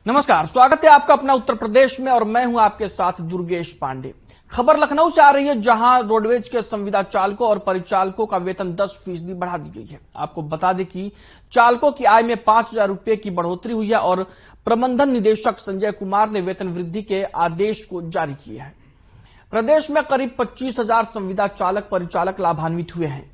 नमस्कार, स्वागत है आपका अपना उत्तर प्रदेश में और मैं हूं आपके साथ दुर्गेश पांडे। खबर लखनऊ से आ रही है, जहां रोडवेज के संविदा चालकों और परिचालकों का वेतन 10% बढ़ा दी गई है। आपको बता दें कि चालकों की आय में 5,000 रुपए की बढ़ोतरी हुई है और प्रबंधन निदेशक संजय कुमार ने वेतन वृद्धि के आदेश को जारी किया है। प्रदेश में करीब 25,000 संविदा चालक परिचालक लाभान्वित हुए हैं।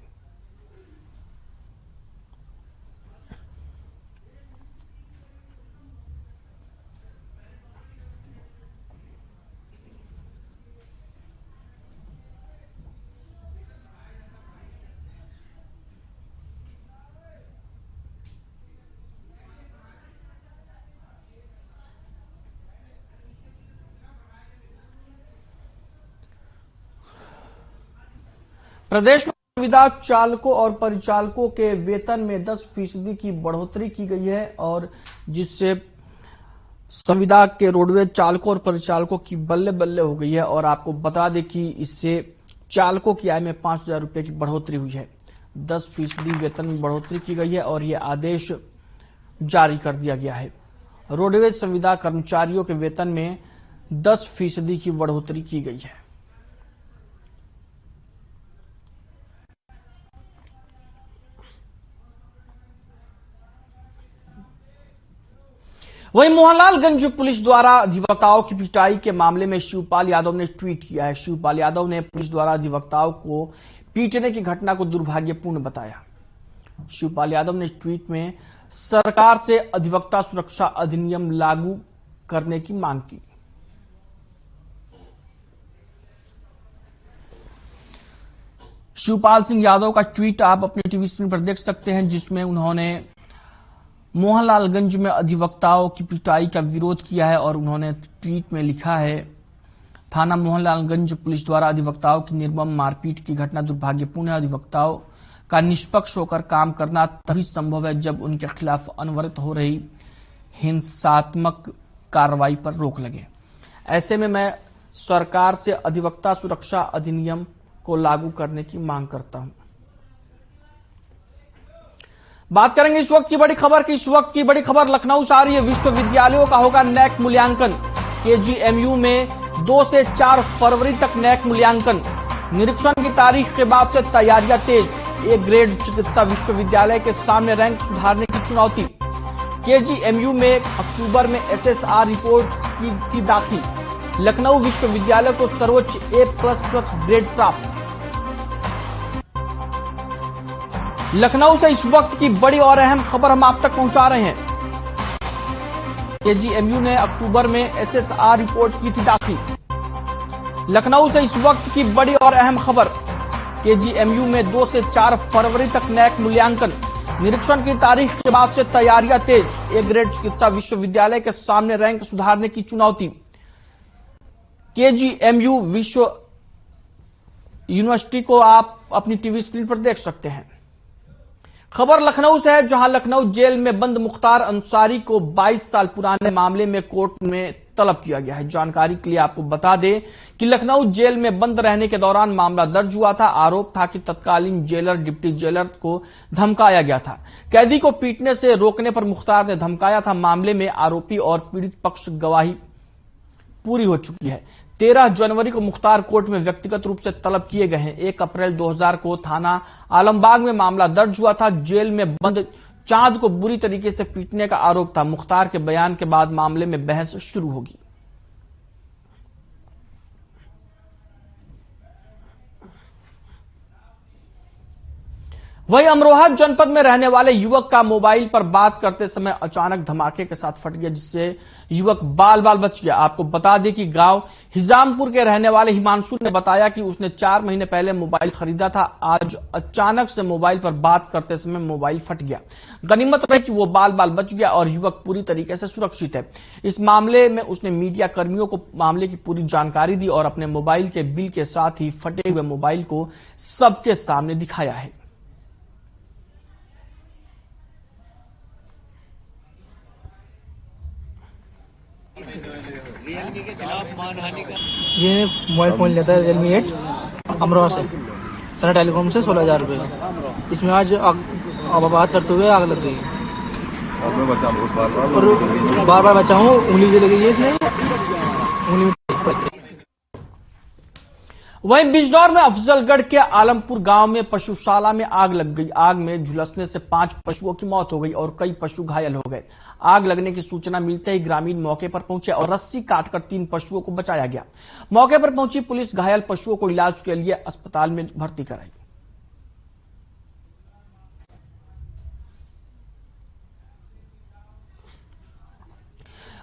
प्रदेश में संविदा चालकों और परिचालकों के वेतन में 10% की बढ़ोतरी की गई है और जिससे संविदा के रोडवेज चालकों और परिचालकों की बल्ले बल्ले हो गई है। और आपको बता दें कि इससे चालकों की आय में 5,000 रुपए की बढ़ोतरी हुई है। 10% वेतन में बढ़ोतरी की गई है और यह आदेश जारी कर दिया गया है। रोडवेज संविदा कर्मचारियों के वेतन में 10% की बढ़ोतरी की गई है। वहीं मोहनलालगंज पुलिस द्वारा अधिवक्ताओं की पिटाई के मामले में शिवपाल यादव ने ट्वीट किया है। शिवपाल यादव ने पुलिस द्वारा अधिवक्ताओं को पीटने की घटना को दुर्भाग्यपूर्ण बताया। शिवपाल यादव ने ट्वीट में सरकार से अधिवक्ता सुरक्षा अधिनियम लागू करने की मांग की। शिवपाल सिंह यादव का ट्वीट आप अपनी टीवी स्क्रीन पर देख सकते हैं, जिसमें उन्होंने मोहनलालगंज में अधिवक्ताओं की पिटाई का विरोध किया है और उन्होंने ट्वीट में लिखा है, थाना मोहनलालगंज पुलिस द्वारा अधिवक्ताओं की निर्मम मारपीट की घटना दुर्भाग्यपूर्ण है। अधिवक्ताओं का निष्पक्ष होकर काम करना तभी संभव है जब उनके खिलाफ अनवरत हो रही हिंसात्मक कार्रवाई पर रोक लगे। ऐसे में मैं सरकार से अधिवक्ता सुरक्षा अधिनियम को लागू करने की मांग करता हूं। बात करेंगे इस वक्त की बड़ी खबर की। इस वक्त की बड़ी खबर लखनऊ से आ रही है। विश्वविद्यालयों का होगा नैक मूल्यांकन। केजीएमयू में 2 से 4 फरवरी तक नैक मूल्यांकन। निरीक्षण की तारीख के बाद से तैयारियां तेज। ए ग्रेड चिकित्सा विश्वविद्यालय के सामने रैंक सुधारने की चुनौती। केजीएमयू में अक्टूबर में एसएसआर रिपोर्ट की थी दाखिल। लखनऊ विश्वविद्यालय को सर्वोच्च A++ ग्रेड प्राप्त। लखनऊ से इस वक्त की बड़ी और अहम खबर हम आप तक पहुंचा रहे हैं। केजीएमयू ने अक्टूबर में एसएसआर रिपोर्ट की थी दाखिल। लखनऊ से इस वक्त की बड़ी और अहम खबर। केजीएमयू में 2 से 4 फरवरी तक नैक मूल्यांकन। निरीक्षण की तारीख के बाद से तैयारियां तेज। ए ग्रेड चिकित्सा विश्वविद्यालय के सामने रैंक सुधारने की चुनौती। केजीएमयू विश्व यूनिवर्सिटी को आप अपनी टीवी स्क्रीन पर देख सकते हैं। खबर लखनऊ से है, जहां लखनऊ जेल में बंद मुख्तार अंसारी को 22 साल पुराने मामले में कोर्ट में तलब किया गया है। जानकारी के लिए आपको बता दें कि लखनऊ जेल में बंद रहने के दौरान मामला दर्ज हुआ था। आरोप था कि तत्कालीन जेलर डिप्टी जेलर को धमकाया गया था। कैदी को पीटने से रोकने पर मुख्तार ने धमकाया था। मामले में आरोपी और पीड़ित पक्ष गवाही पूरी हो चुकी है। 13 जनवरी को मुख्तार कोर्ट में व्यक्तिगत रूप से तलब किए गए हैं। 1 अप्रैल 2000 को थाना आलमबाग में मामला दर्ज हुआ था। जेल में बंद चांद को बुरी तरीके से पीटने का आरोप था। मुख्तार के बयान के बाद मामले में बहस शुरू होगी। वही अमरोहा जनपद में रहने वाले युवक का मोबाइल पर बात करते समय अचानक धमाके के साथ फट गया, जिससे युवक बाल बाल बच गया। आपको बता दें कि गांव हिजामपुर के रहने वाले हिमांशु ने बताया कि उसने 4 महीने पहले मोबाइल खरीदा था। आज अचानक से मोबाइल पर बात करते समय मोबाइल फट गया। गनीमत रही कि वो बाल बाल बच गया और युवक पूरी तरीके से सुरक्षित है। इस मामले में उसने मीडिया कर्मियों को मामले की पूरी जानकारी दी और अपने मोबाइल के बिल के साथ ही फटे हुए मोबाइल को सबके सामने दिखाया है। रियलमी के खिलाफ मानहानि का ये मोबाइल फ़ोन लेता है रियलमी 8 अमरोहा से सना टेलीकॉम से 16,000 रुपये का। इसमें आज अब बात करते हुए आग लग गई। और मैं बचा बहुत बार और बार बार बचा हूँ, उंगली से लगी है इसमें, उंगली में। वहीं बिजनौर में अफजलगढ़ के आलमपुर गांव में पशुशाला में आग लग गई। आग में झुलसने से 5 पशुओं की मौत हो गई और कई पशु घायल हो गए। आग लगने की सूचना मिलते ही ग्रामीण मौके पर पहुंचे और रस्सी काटकर 3 पशुओं को बचाया गया। मौके पर पहुंची पुलिस घायल पशुओं को इलाज के लिए अस्पताल में भर्ती कराई।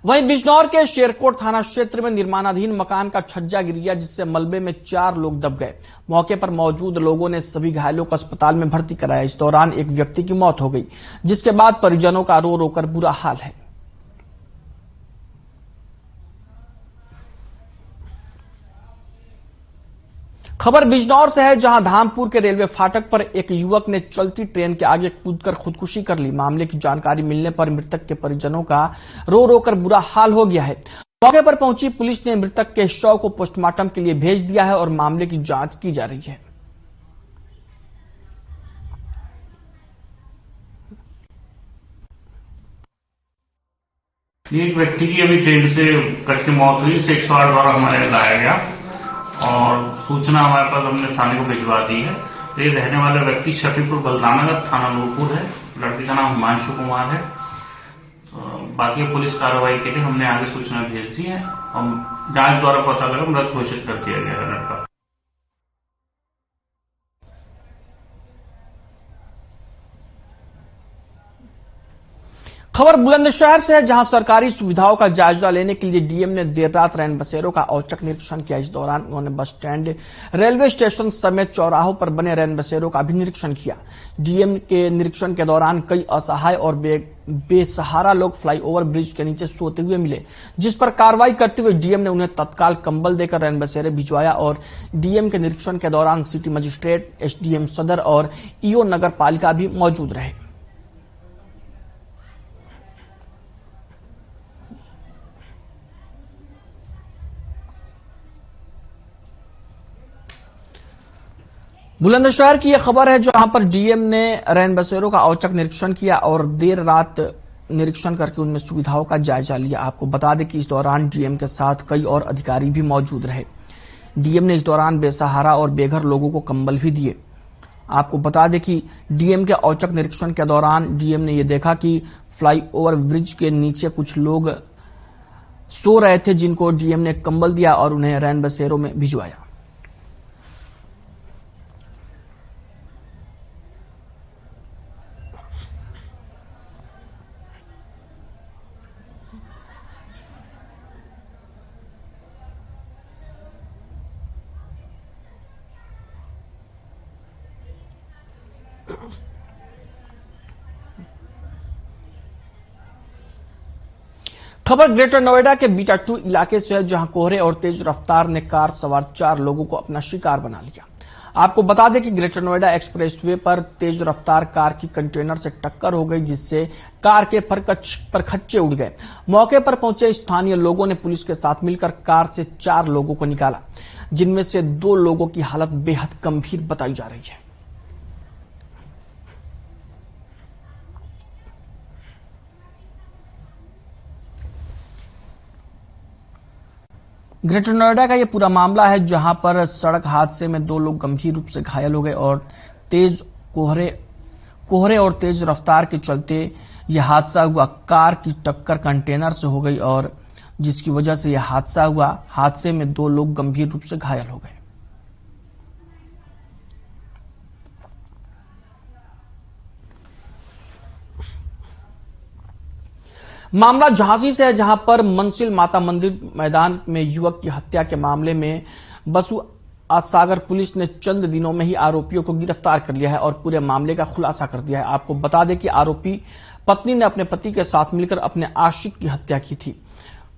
वहीं बिजनौर के शेरकोट थाना क्षेत्र में निर्माणाधीन मकान का छज्जा गिर गया, जिससे मलबे में 4 लोग दब गए। मौके पर मौजूद लोगों ने सभी घायलों को अस्पताल में भर्ती कराया। इस दौरान एक व्यक्ति की मौत हो गई, जिसके बाद परिजनों का रो रो कर बुरा हाल है। खबर बिजनौर से है, जहां धामपुर के रेलवे फाटक पर एक युवक ने चलती ट्रेन के आगे कूदकर खुदकुशी कर ली। मामले की जानकारी मिलने पर मृतक के परिजनों का रो रो कर बुरा हाल हो गया है। मौके पर पहुंची पुलिस ने मृतक के शव को पोस्टमार्टम के लिए भेज दिया है और मामले की जांच की जा रही है। एक व्यक्ति की अभी ट्रेन से कट के मौत हुई, 108 द्वारा हमारे लाया गया और सूचना हमारे पास हमने थाने को भिजवा दी है। ये रहने वाला व्यक्ति शफीपुर बलरामनगर थाना नूरपुर है। लड़के का नाम हिमांशु कुमार है। तो बाकी पुलिस कार्रवाई के लिए हमने आगे सूचना भेज दी है। हम जांच द्वारा पता लगा मृत घोषित कर दिया गया है लड़का। खबर बुलंदशहर से है, जहां सरकारी सुविधाओं का जायजा लेने के लिए डीएम ने देर रात रैन बसेरों का औचक निरीक्षण किया। इस दौरान उन्होंने बस स्टैंड, रेलवे स्टेशन समेत चौराहों पर बने रैन बसेरों का भी निरीक्षण किया। डीएम के निरीक्षण के दौरान कई असहाय और बेसहारा लोग फ्लाईओवर ब्रिज के नीचे सोते हुए मिले, जिस पर कार्रवाई करते हुए डीएम ने उन्हें तत्काल कंबल देकर रैन बसेरे भिजवाया। और डीएम के निरीक्षण के दौरान सिटी मजिस्ट्रेट, एसडीएम सदर और ईओ नगर पालिका भी मौजूद रहे। बुलंदशहर की यह खबर है, जहां पर डीएम ने रैन बसेरों का औचक निरीक्षण किया और देर रात निरीक्षण करके उनमें सुविधाओं का जायजा लिया। आपको बता दें कि इस दौरान डीएम के साथ कई और अधिकारी भी मौजूद रहे। डीएम ने इस दौरान बेसहारा और बेघर लोगों को कंबल भी दिए। आपको बता दें कि डीएम के औचक निरीक्षण के दौरान डीएम ने यह देखा कि फ्लाईओवर ब्रिज के नीचे कुछ लोग सो रहे थे, जिनको डीएम ने कंबल दिया और उन्हें रैन बसेरों में भिजवाया। खबर ग्रेटर नोएडा के बीटा 2 इलाके से है, जहां कोहरे और तेज रफ्तार ने कार सवार 4 लोगों को अपना शिकार बना लिया। आपको बता दें कि ग्रेटर नोएडा एक्सप्रेसवे पर तेज रफ्तार कार की कंटेनर से टक्कर हो गई, जिससे कार के परखच्चे उड़ गए। मौके पर पहुंचे स्थानीय लोगों ने पुलिस के साथ मिलकर कार से 4 लोगों को निकाला, जिनमें से 2 लोगों की हालत बेहद गंभीर बताई जा रही है। ग्रेटर नोएडा का यह पूरा मामला है, जहां पर सड़क हादसे में 2 लोग गंभीर रूप से घायल हो गए और तेज कोहरे और तेज रफ्तार के चलते यह हादसा हुआ। कार की टक्कर कंटेनर से हो गई और जिसकी वजह से यह हादसा हुआ। हादसे में 2 लोग गंभीर रूप से घायल हो गए। मामला झांसी से है, जहां पर मनसिल माता मंदिर मैदान में युवक की हत्या के मामले में बसु सागर पुलिस ने चंद दिनों में ही आरोपियों को गिरफ्तार कर लिया है और पूरे मामले का खुलासा कर दिया है। आपको बता दें कि आरोपी पत्नी ने अपने पति के साथ मिलकर अपने आशिक की हत्या की थी।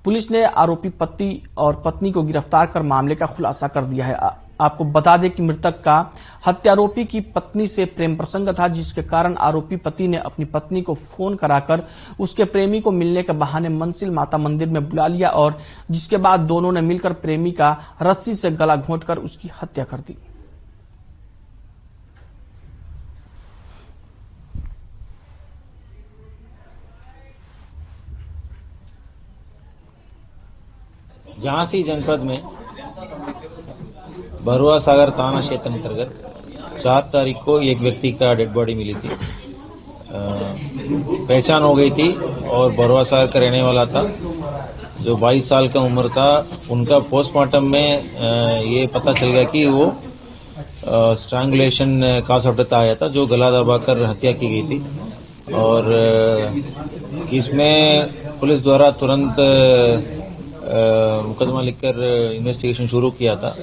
पुलिस ने आरोपी पति और पत्नी को गिरफ्तार कर मामले का खुलासा कर दिया है। आपको बता दें कि मृतक का हत्यारोपी की पत्नी से प्रेम प्रसंग था, जिसके कारण आरोपी पति ने अपनी पत्नी को फोन कराकर उसके प्रेमी को मिलने के बहाने मनसिल माता मंदिर में बुला लिया और जिसके बाद दोनों ने मिलकर प्रेमी का रस्सी से गला घोंटकर उसकी हत्या कर दी। झांसी जनपद में बरुआ सागर थाना क्षेत्र अंतर्गत 4 तारीख को एक व्यक्ति का डेड बॉडी मिली थी। पहचान हो गई थी और बरुआ सागर का रहने वाला था, जो 22 साल का उम्र था। उनका पोस्टमार्टम में ये पता चल गया कि वो स्ट्रैंगुलेशन काज ऑफ डेथ आया था, जो गला दबाकर हत्या की गई थी। और इसमें पुलिस द्वारा तुरंत मुकदमा लिखकर इन्वेस्टिगेशन शुरू किया था।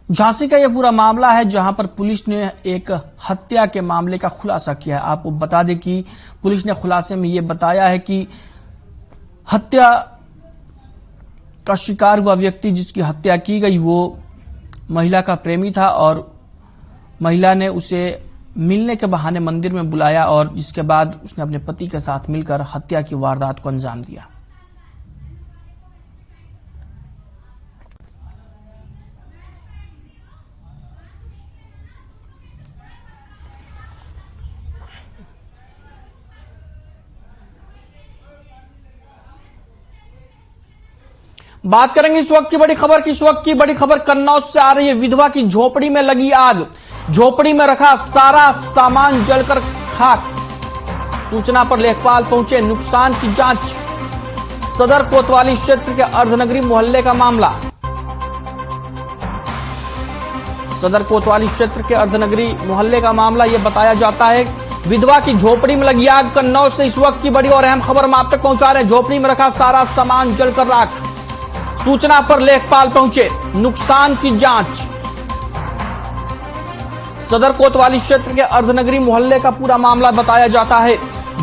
झांसी का यह पूरा मामला है, जहां पर पुलिस ने एक हत्या के मामले का खुलासा किया है। आपको बता दें कि पुलिस ने खुलासे में यह बताया है कि हत्या का शिकार हुआ व्यक्ति जिसकी हत्या की गई वो महिला का प्रेमी था और महिला ने उसे मिलने के बहाने मंदिर में बुलाया और इसके बाद उसने अपने पति के साथ मिलकर हत्या की वारदात को अंजाम दिया। बात करेंगे इस वक्त की बड़ी खबर की। इस वक्त की बड़ी खबर कन्नौज से आ रही है। विधवा की झोपड़ी में लगी आग, झोपड़ी में रखा सारा सामान जलकर खाक। सूचना पर लेखपाल पहुंचे, नुकसान की जांच। सदर कोतवाली क्षेत्र के अर्धनगरी मोहल्ले का मामला। सदर कोतवाली क्षेत्र के अर्धनगरी मोहल्ले का मामला यह बताया जाता है। विधवा की झोपड़ी में लगी आग। कन्नौज से इस वक्त की बड़ी और अहम खबर हम आप तक पहुंचा रहे हैं। झोपड़ी में रखा सारा सामान जलकर राख। सूचना पर लेखपाल पहुंचे, नुकसान की जांच। सदर कोतवाली क्षेत्र के अर्धनगरी मोहल्ले का पूरा मामला बताया जाता है,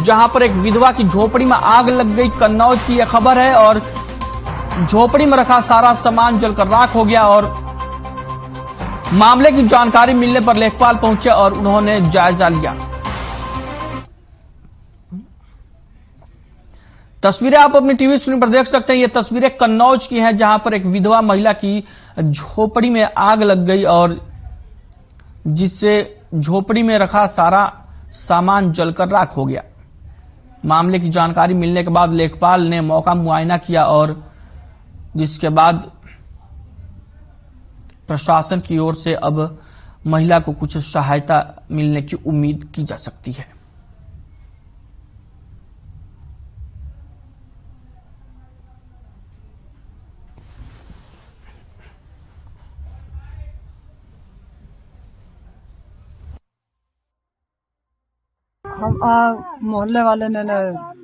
जहां पर एक विधवा की झोपड़ी में आग लग गई। कन्नौज की यह खबर है और झोपड़ी में रखा सारा सामान जलकर राख हो गया और मामले की जानकारी मिलने पर लेखपाल पहुंचे और उन्होंने जायजा लिया। तस्वीरें आप अपनी टीवी स्क्रीन पर देख सकते हैं। ये तस्वीरें कन्नौज की हैं, जहां पर एक विधवा महिला की झोपड़ी में आग लग गई और जिससे झोपड़ी में रखा सारा सामान जलकर राख हो गया। मामले की जानकारी मिलने के बाद लेखपाल ने मौका मुआयना किया और जिसके बाद प्रशासन की ओर से अब महिला को कुछ सहायता मिलने की उम्मीद की जा सकती है। हम मोहल्ले वाले ने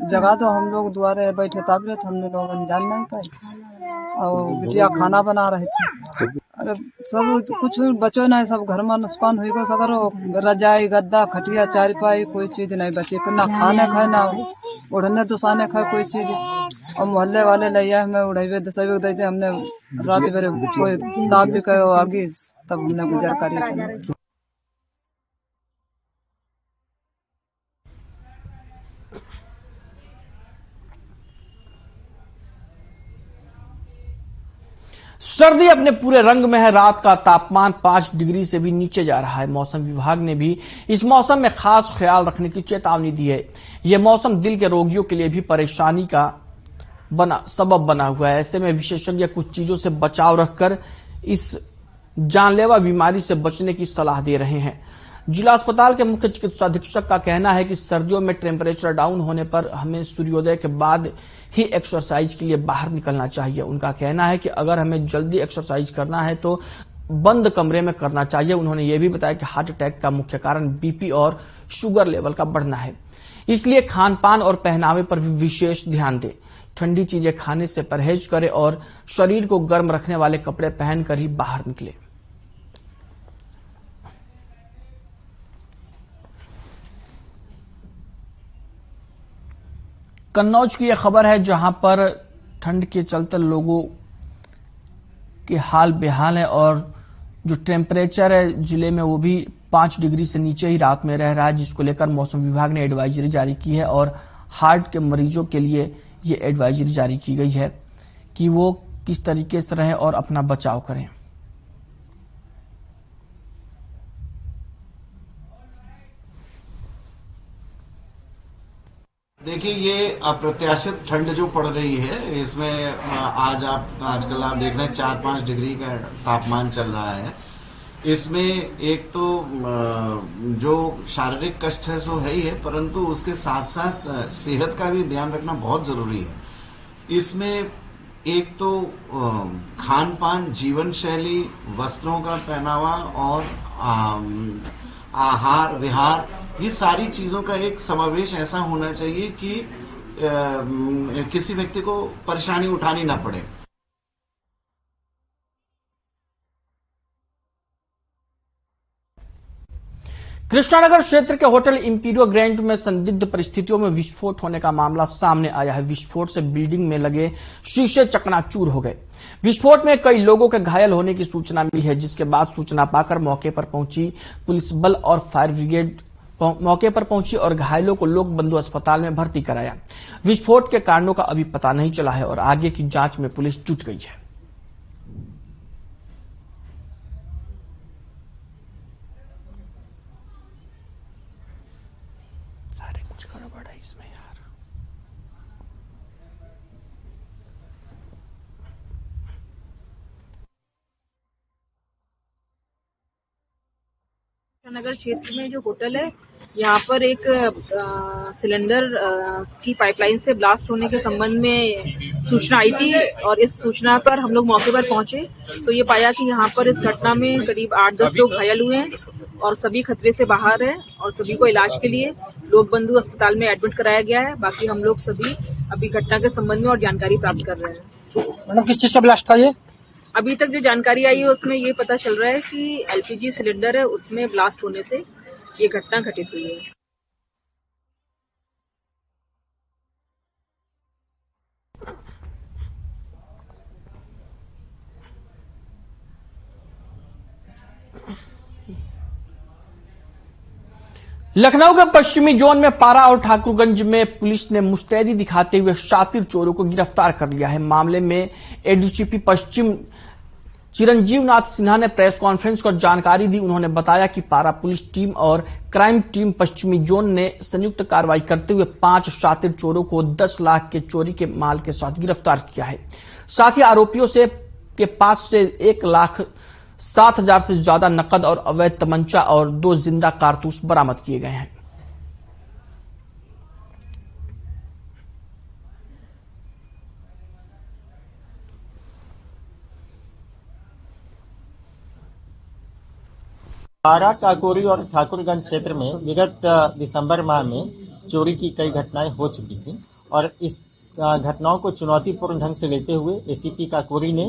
जगह तो हम लोग द्वारे बैठे तब रहे, हमने लोग जान नहीं पाए और बिटिया खाना बना रहे थे। अरे सब कुछ बचो नहीं, सब घर में नुकसान हुई गो। सगर रजाई गद्दा खटिया चारपाई कोई चीज नहीं बची, ना खाने खाए ना उड़ने दुसाने खाए कोई चीज। और मोहल्ले वाले ले आए हमें उड़ाइवे दसाइवे देते, हमने रात भर कोई ताप भी कहो आगे, तब हमने गुजर करी। सर्दी अपने पूरे रंग में है। रात का तापमान 5 डिग्री से भी नीचे जा रहा है। मौसम विभाग ने भी इस मौसम में खास ख्याल रखने की चेतावनी दी है। यह मौसम दिल के रोगियों के लिए भी परेशानी का सबब बना हुआ है। ऐसे में विशेषज्ञ कुछ चीजों से बचाव रखकर इस जानलेवा बीमारी से बचने की सलाह दे रहे हैं। जिला अस्पताल के मुख्य चिकित्सा अधीक्षक का कहना है कि सर्दियों में टेम्परेचर डाउन होने पर हमें सूर्योदय के बाद ही एक्सरसाइज के लिए बाहर निकलना चाहिए। उनका कहना है कि अगर हमें जल्दी एक्सरसाइज करना है तो बंद कमरे में करना चाहिए। उन्होंने यह भी बताया कि हार्ट अटैक का मुख्य कारण बीपी और शुगर लेवल का बढ़ना है, इसलिए खान पान और पहनावे पर भी विशेष ध्यान दें। ठंडी चीजें खाने से परहेज करें और शरीर को गर्म रखने वाले कपड़े पहनकर ही बाहर निकले। कन्नौज की यह खबर है, जहां पर ठंड के चलते लोगों के हाल बेहाल है और जो टेम्परेचर है जिले में वो भी 5 डिग्री से नीचे ही रात में रह रहा है, जिसको लेकर मौसम विभाग ने एडवाइजरी जारी की है और हार्ट के मरीजों के लिए ये एडवाइजरी जारी की गई है कि वो किस तरीके से रहें और अपना बचाव करें। देखिए, ये अप्रत्याशित ठंड जो पड़ रही है, इसमें आजकल आप देख रहे हैं 4-5 डिग्री का तापमान चल रहा है। इसमें एक तो जो शारीरिक कष्ट है सो है ही है, परंतु उसके साथ साथ सेहत का भी ध्यान रखना बहुत जरूरी है। इसमें एक तो खान पान, जीवन शैली, वस्त्रों का पहनावा और आहार विहार, ये सारी चीजों का एक समावेश ऐसा होना चाहिए कि किसी व्यक्ति को परेशानी उठानी ना पड़े। कृष्णानगर क्षेत्र के होटल इंपीरियो ग्रैंड में संदिग्ध परिस्थितियों में विस्फोट होने का मामला सामने आया है। विस्फोट से बिल्डिंग में लगे शीशे चकनाचूर हो गए। विस्फोट में कई लोगों के घायल होने की सूचना मिली है, जिसके बाद सूचना पाकर मौके पर पहुंची पुलिस बल और फायर ब्रिगेड मौके पर पहुंची और घायलों को लोक बंधु अस्पताल में भर्ती कराया। विस्फोट के कारणों का अभी पता नहीं चला है और आगे की जांच में पुलिस जुट गई है। नगर क्षेत्र में जो होटल है, यहाँ पर एक सिलेंडर की पाइपलाइन से ब्लास्ट होने के संबंध में सूचना आई थी और इस सूचना पर हम लोग मौके पर पहुंचे तो ये पाया कि यहाँ पर इस घटना में करीब 8-10 लोग घायल हुए हैं और सभी खतरे से बाहर हैं और सभी को इलाज के लिए लोक बंधु अस्पताल में एडमिट कराया गया है। बाकी हम लोग सभी अभी घटना के संबंध में और जानकारी प्राप्त कर रहे हैं। मैडम, किस चीज का ब्लास्ट था ये? अभी तक जो जानकारी आई है उसमें ये पता चल रहा है कि एलपीजी सिलेंडर है, उसमें ब्लास्ट होने से ये घटना घटित हुई है। लखनऊ के पश्चिमी जोन में पारा और ठाकुरगंज में पुलिस ने मुस्तैदी दिखाते हुए शातिर चोरों को गिरफ्तार कर लिया है। मामले में एडीजीपी पश्चिम चिरंजीव नाथ सिन्हा ने प्रेस कॉन्फ्रेंस कर जानकारी दी। उन्होंने बताया कि पारा पुलिस टीम और क्राइम टीम पश्चिमी जोन ने संयुक्त कार्रवाई करते हुए 5 शातिर चोरों को 10 लाख के चोरी के माल के साथ गिरफ्तार किया है। साथ ही आरोपियों के पास से 1,07,000 से ज्यादा नकद और अवैध तमंचा और 2 जिंदा कारतूस बरामद किए गए हैं। पारा, काकोरी और ठाकुरगंज क्षेत्र में विगत दिसंबर माह में चोरी की कई घटनाएं हो चुकी थी और इस घटनाओं को चुनौतीपूर्ण ढंग से लेते हुए एसीपी काकोरी ने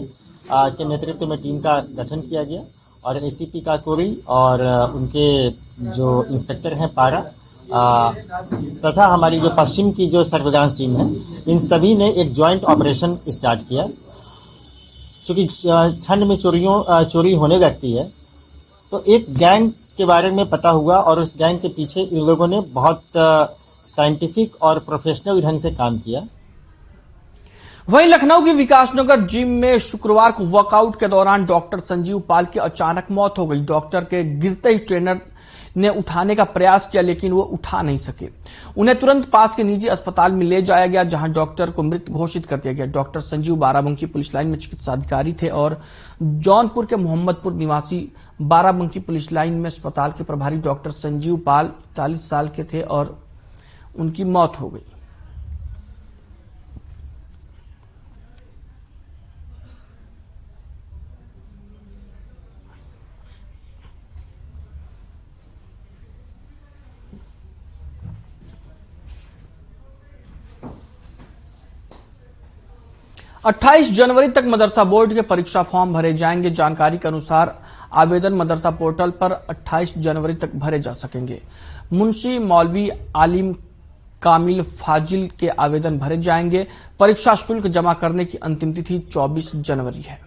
के नेतृत्व में टीम का गठन किया गया और एसीपी काकोरी और उनके जो इंस्पेक्टर हैं पारा तथा हमारी जो पश्चिम की जो सर्विलांस टीम है, इन सभी ने एक ज्वाइंट ऑपरेशन स्टार्ट किया। चूंकि ठंड में चोरी होने लगती है तो एक गैंग के बारे में पता हुआ और उस गैंग के पीछे इन लोगों ने बहुत साइंटिफिक और प्रोफेशनल ढंग से काम किया। वहीं लखनऊ की विकासनगर जिम में शुक्रवार को वर्कआउट के दौरान डॉक्टर संजीव पाल की अचानक मौत हो गई। डॉक्टर के गिरते ही ट्रेनर ने उठाने का प्रयास किया लेकिन वो उठा नहीं सके। उन्हें तुरंत पास के निजी अस्पताल में ले जाया गया जहां डॉक्टर को मृत घोषित कर दिया गया। Doctor Sanjeev Barabanki police line में चिकित्सा अधिकारी थे और जौनपुर के मोहम्मदपुर निवासी बाराबंकी पुलिस लाइन में अस्पताल के प्रभारी डॉक्टर संजीव पाल 40 साल के थे और उनकी मौत हो गई। अट्ठाईस जनवरी तक मदरसा बोर्ड के परीक्षा फॉर्म भरे जाएंगे। जानकारी के अनुसार आवेदन मदरसा पोर्टल पर 28 जनवरी तक भरे जा सकेंगे। मुंशी, मौलवी, आलिम, कामिल, फाजिल के आवेदन भरे जाएंगे। परीक्षा शुल्क जमा करने की अंतिम तिथि 24 जनवरी है।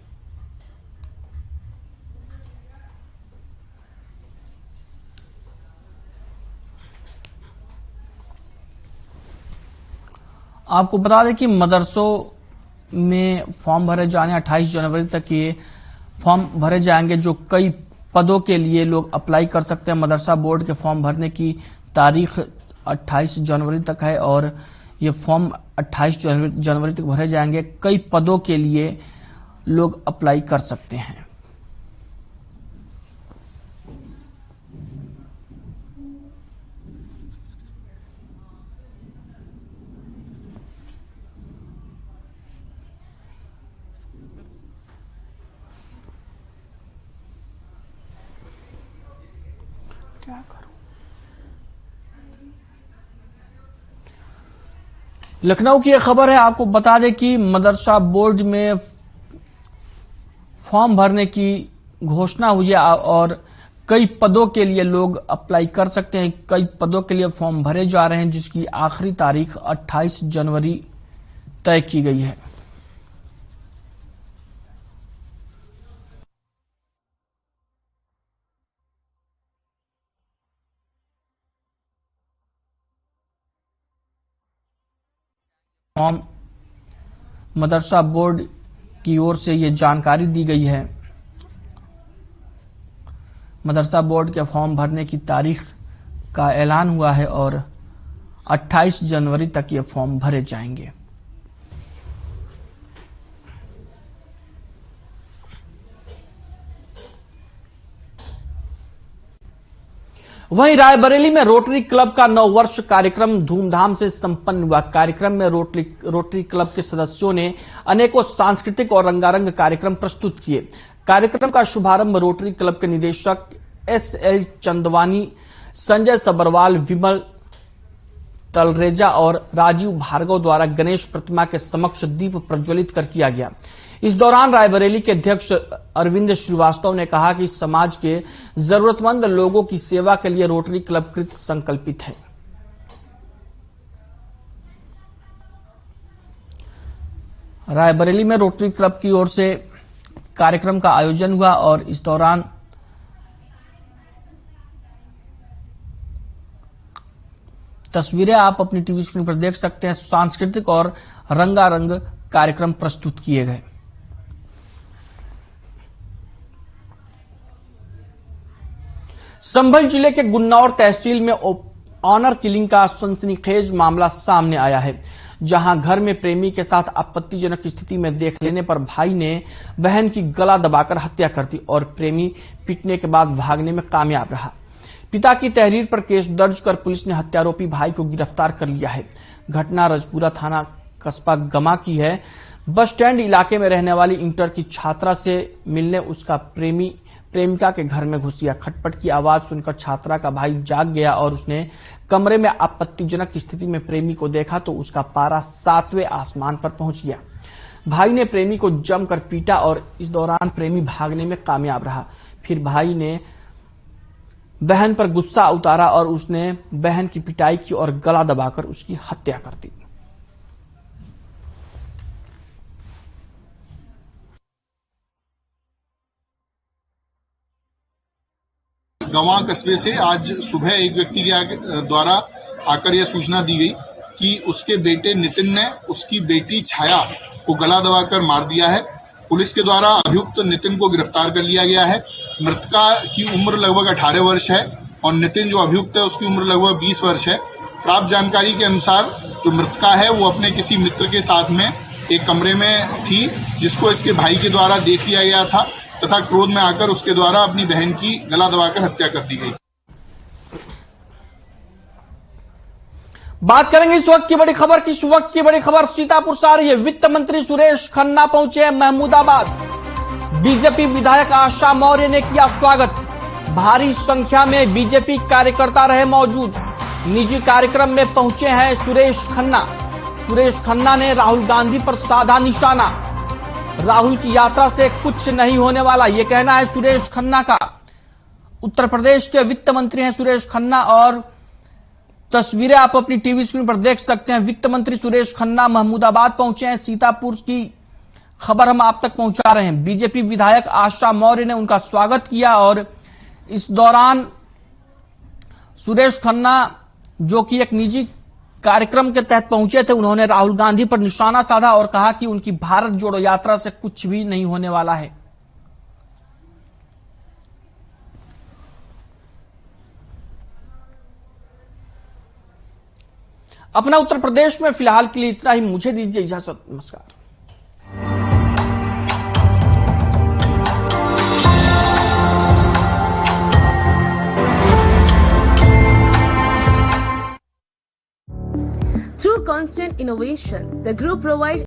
आपको बता दें कि मदरसों में फॉर्म भरे जाने 28 जनवरी तक ये फॉर्म भरे जाएंगे। जो कई पदों के लिए लोग अप्लाई कर सकते हैं। मदरसा बोर्ड के फॉर्म भरने की तारीख 28 जनवरी तक है और ये फॉर्म 28 जनवरी तक भरे जाएंगे। कई पदों के लिए लोग अप्लाई कर सकते हैं। क्या करूं? लखनऊ की एक खबर है, आपको बता दें कि मदरसा बोर्ड में फॉर्म भरने की घोषणा हुई है और कई पदों के लिए लोग अप्लाई कर सकते हैं। कई पदों के लिए फॉर्म भरे जा रहे हैं, जिसकी आखिरी तारीख 28 जनवरी तय की गई है। फॉर्म मदरसा बोर्ड की ओर से ये जानकारी दी गई है। मदरसा बोर्ड के फॉर्म भरने की तारीख का ऐलान हुआ है और 28 जनवरी तक ये फॉर्म भरे जाएंगे। वहीं रायबरेली में रोटरी क्लब का 9 वर्ष कार्यक्रम धूमधाम से संपन्न हुआ। कार्यक्रम में रोटरी क्लब के सदस्यों ने अनेकों सांस्कृतिक और रंगारंग कार्यक्रम प्रस्तुत किए। कार्यक्रम का शुभारंभ रोटरी क्लब के निदेशक SL चंदवानी, संजय सबरवाल, विमल तलरेजा और राजीव भार्गव द्वारा गणेश प्रतिमा के समक्ष दीप प्रज्वलित कर किया गया। इस दौरान रायबरेली के अध्यक्ष अरविंद श्रीवास्तव ने कहा कि समाज के जरूरतमंद लोगों की सेवा के लिए रोटरी क्लब कृत संकल्पित है। रायबरेली में रोटरी क्लब की ओर से कार्यक्रम का आयोजन हुआ और इस दौरान तस्वीरें आप अपनी टीवी स्क्रीन पर देख सकते हैं। सांस्कृतिक और रंगारंग कार्यक्रम प्रस्तुत किए गए। संभल जिले के गुन्नौर तहसील में ऑनर किलिंग का सनसनीखेज मामला सामने आया है, जहां घर में प्रेमी के साथ आपत्तिजनक स्थिति में देख लेने पर भाई ने बहन की गला दबाकर हत्या कर दी और प्रेमी पीटने के बाद भागने में कामयाब रहा। पिता की तहरीर पर केस दर्ज कर पुलिस ने हत्यारोपी भाई को गिरफ्तार कर लिया है। घटना रजपुरा थाना कस्बा गमा की है। बस स्टैंड इलाके में रहने वाली इंटर की छात्रा से मिलने उसका प्रेमिका के घर में घुस गया। खटपट की आवाज सुनकर छात्रा का भाई जाग गया और उसने कमरे में आपत्तिजनक स्थिति में प्रेमी को देखा तो उसका पारा 7वें आसमान पर पहुंच गया। भाई ने प्रेमी को जमकर पीटा और इस दौरान प्रेमी भागने में कामयाब रहा। फिर भाई ने बहन पर गुस्सा उतारा और उसने बहन की पिटाई की और गला दबाकर उसकी हत्या कर दी। गवां कस्बे से आज सुबह एक व्यक्ति के द्वारा आकर यह सूचना दी गई कि उसके बेटे नितिन ने उसकी बेटी छाया को गला दबाकर मार दिया है। पुलिस के द्वारा अभियुक्त नितिन को गिरफ्तार कर लिया गया है। मृतका की उम्र लगभग 18 वर्ष है और नितिन जो अभियुक्त है उसकी उम्र लगभग 20 वर्ष है। प्राप्त जानकारी के अनुसार जो मृतका है वो अपने किसी मित्र के साथ में एक कमरे में थी, जिसको इसके भाई के द्वारा देख लिया गया था तथा क्रोध में आकर उसके द्वारा अपनी बहन की गला दबाकर हत्या कर दी गई। बात करेंगे इस वक्त की बड़ी खबर की। इस वक्त की बड़ी खबर सीतापुर से आ रही है। वित्त मंत्री सुरेश खन्ना पहुंचे महमूदाबाद। बीजेपी विधायक आशा मौर्य ने किया स्वागत। भारी संख्या में बीजेपी कार्यकर्ता रहे मौजूद। निजी कार्यक्रम में पहुंचे हैं सुरेश खन्ना। सुरेश खन्ना ने राहुल गांधी पर साधा निशाना। राहुल की यात्रा से कुछ नहीं होने वाला, यह कहना है सुरेश खन्ना का। उत्तर प्रदेश के वित्त मंत्री हैं सुरेश खन्ना और तस्वीरें आप अपनी टीवी स्क्रीन पर देख सकते हैं। वित्त मंत्री सुरेश खन्ना महमूदाबाद पहुंचे हैं। सीतापुर की खबर हम आप तक पहुंचा रहे हैं। बीजेपी विधायक आशा मौर्य ने उनका स्वागत किया और इस दौरान सुरेश खन्ना जो कि एक निजी कार्यक्रम के तहत पहुंचे थे, उन्होंने राहुल गांधी पर निशाना साधा और कहा कि उनकी भारत जोड़ो यात्रा से कुछ भी नहीं होने वाला है। अपना उत्तर प्रदेश में फिलहाल के लिए इतना ही। मुझे दीजिए इजाजत, नमस्कार। Through constant innovation, the group provides